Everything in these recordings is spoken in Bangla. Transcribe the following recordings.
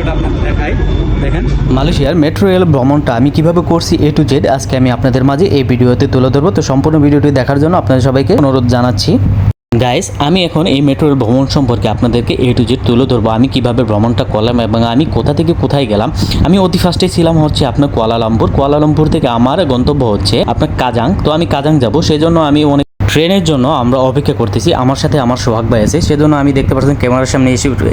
দৃশ্যটা আপনাদের দেখাই। দেখেন মালয়েশিয়ার মেট্রো রেল ভ্রমণটা আমি কিভাবে করছি A to Z আজকে আমি আপনাদের মাঝে এই ভিডিওতে তুলে ধরবো। তো সম্পূর্ণ ভিডিওটি দেখার জন্য আপনাদের সবাইকে অনুরোধ জানাচ্ছি। গাইস, আমি এখন এই মেট্রো রেল ভ্রমণ সম্পর্কে আপনাদেরকে A to Z তুলে ধরবো। আমি কিভাবে ভ্রমণটা করলাম এবং আমি কোথা থেকে কোথায় গেলাম। আমি অতি ফার্স্টে ছিলাম হচ্ছে আপনার কুয়ালালামপুর থেকে আমার গন্তব্য হচ্ছে আপনার কাজাং। তো আমি কাজাং যাব, সেজন্য আমি অনেক ট্রেনের জন্য আমরা অপেক্ষা করতেছি। আমার সাথে আমার সোহাগ ভাই আছে, সেজন্য আমি দেখতে পাচ্ছেন ক্যামেরার সামনে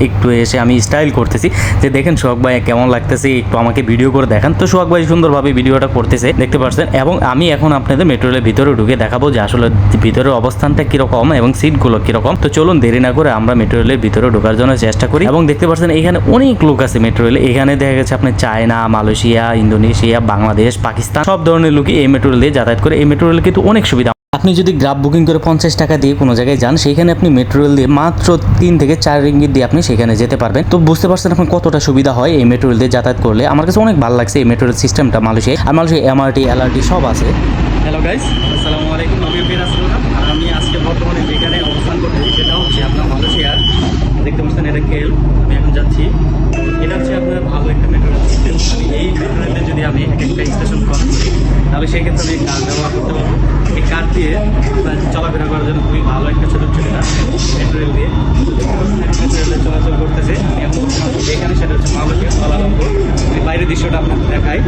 একটু এসে আমি স্টাইল করতেছি যে দেখেন সোহাগ ভাই কেমন লাগতেছে, একটু আমাকে ভিডিও করে দেখান। তো সোহাগ ভাই সুন্দরভাবে ভিডিওটা করতেছে দেখতে পাচ্ছেন। এবং আমি এখন আপনাদের মেট্রো রেলের ভিতরে ঢুকে দেখাবো যে আসলে ভিতরের অবস্থানটা কীরকম এবং সিটগুলো কীরকম। তো চলুন দেরি না করে আমরা মেট্রো রেলের ভিতরে ঢোকার জন্য চেষ্টা করি। এবং দেখতে পাচ্ছেন এখানে অনেক লোক আছে মেট্রো রেলে। এখানে দেখা গেছে আপনার China, Malaysia, Indonesia, Bangladesh, Pakistan সব ধরনের লোকই এই মেট্রো রেল দিয়ে যাতায়াত করে। এই মেট্রো রেল কিন্তু অনেক সুবিধা। আপনি যদি গ্রাব বুকিং করে 50 টাকা দিয়ে কোনো জায়গায় যান, সেইখানে আপনি মেট্রো রেল দিয়ে মাত্র 3 থেকে 4 রিঙ্গিত দিয়ে আপনি সেখানে যেতে পারবেন। তো বুঝতে পারছেন এখন কতটা সুবিধা হয় এই মেট্রো রেল দিয়ে যাতায়াত করলে। আমার কাছে অনেক ভালো লাগছে এই মেট্রো রেল সিস্টেমটা মালয়েশিয়া। আর মালয়েশিয়া MRT, LRT সব আছে। হ্যালো গাইস, আসসালামু আলাইকুম। আমি ফিরাজুল। আর আমি আজকে বর্তমানে যেখানে অবস্থান করতেছি সেটা হচ্ছে আপনার মালয়েশিয়ার। দেখতে পাচ্ছেন এটা কেল। আমি এখন যাচ্ছি। এটা হচ্ছে আপনার ভালো একটা মেট্রো রেল সিস্টেম। আমি এই মেট্রো রেলে যদি আমি এক একটা স্টেশন ক্রস করি তাহলে সেক্ষেত্রে আমি কার ব্যবহার করতে পারবো। এই কার দিয়ে চলাফেরা করার জন্য খুবই ভালো একটা সুযোগ সুবিধা মেট্রো রেল দিয়ে। মেট্রো রেলে চলাচল করতেছে। আমি এখন যেখানে সেটা হচ্ছে মালয়েশিয়া কুয়ালালামপুর। বাইরের দৃশ্যটা আপনাদের দেখাই।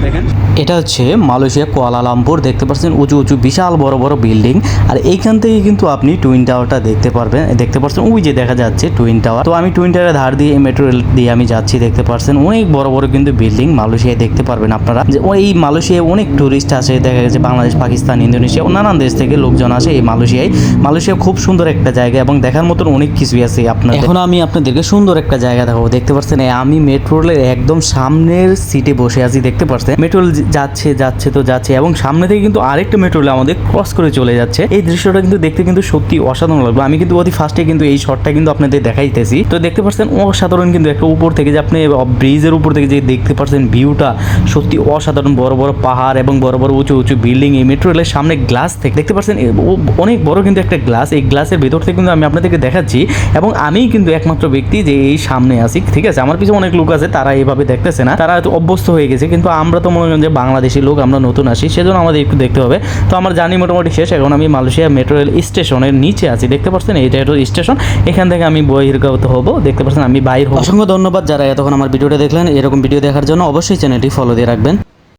দেখেন এটা হচ্ছে মালয়েশিয়া কুয়ালালামপুর। দেখতে পাচ্ছেন উঁচু উঁচু বিশাল বড় বড় বিল্ডিং। আর এইখান থেকে কিন্তু আপনি টুইন টাওয়ারটা দেখতে পারবেন। দেখতে পাচ্ছেন ওই যে দেখা যাচ্ছে টুইন টাওয়ার। তো আমি টুইন টাওয়ারের ধার দিয়ে মেট্রো রেল দিয়ে আমি যাচ্ছি। দেখতে পাচ্ছেন অনেক বড় বড় কিন্তু বিল্ডিং মালয়েশিয়ায় দেখতে পারবেন আপনারা। যে ওই মালয়েশিয়ায় অনেক টুরিস্ট আসে, দেখা গেছে বাংলাদেশ, পাকিস্তান, ইন্দোনেশিয়া নানান দেশ থেকে লোকজন আসে এই মালয়েশিয়ায়। মালয়েশিয়া খুব সুন্দর একটা জায়গা এবং দেখার মতন অনেক কিছুই আছে আপনার। এখন আমি আপনাদেরকে সুন্দর একটা জায়গা দেখাবো। দেখতে পাচ্ছেন আমি মেট্রো রেলের একদম সামনের সিটে বসে আছি। দেখতে পাচ্ছেন মেট্রো রেল যাচ্ছে এবং সামনে থেকে কিন্তু আরেকটা মেট্রো রেল আমাদের ক্রস করে চলে যাচ্ছে। এই দৃশ্যটা কিন্তু দেখতে কিন্তু সত্যি অসাধারণ লাগবে। আমি কিন্তু অতি ফার্স্টে কিন্তু এই শটটা কিন্তু আপনাদের দেখাইতেছি। তো দেখতে পাচ্ছেন অসাধারণ কিন্তু একটা উপর থেকে যে আপনি ব্রিজের উপর থেকে যে দেখতে পাচ্ছেন ভিউটা সত্যি অসাধারণ। বড় বড় পাহাড় এবং বড় বড় উঁচু উঁচু বিল্ডিং। এই মেট্রো রেলের সামনে গ্লাস থেকে দেখতে পাচ্ছেন অনেক বড় কিন্তু একটা গ্লাস। এই গ্লাসের ভেতর থেকে কিন্তু আমি আপনাদেরকে দেখাচ্ছি এবং আমিই কিন্তু একমাত্র ব্যক্তি যে এই সামনে আছি। ঠিক আছে, আমার পিছনে অনেক লোক আছে, তারা এইভাবে দেখতেছে না, তারা হয়তো অভ্যস্ত হয়ে গেছে। কিন্তু আমরা তো মনে করেন যে বাংলাদেশি লোক, আমরা নতুন আসি, সেজন্য আমাদের একটু দেখতে হবে। তো আমার জার্নি মোটামুটি শেষ। এখন আমি মালয়েশিয়া মেট্রো রেল স্টেশনের নিচে আছি। দেখতে পাচ্ছেন এইটা হলো স্টেশন। এখান থেকে আমি বহির্গত হব। দেখতে পাচ্ছেন আমি বাইর হব। অসংখ্য ধন্যবাদ যারা এতক্ষণ আমার ভিডিওটা দেখলেন। এরকম ভিডিও দেখার জন্য অবশ্যই চ্যানেলটি ফলো দিয়ে রাখবেন।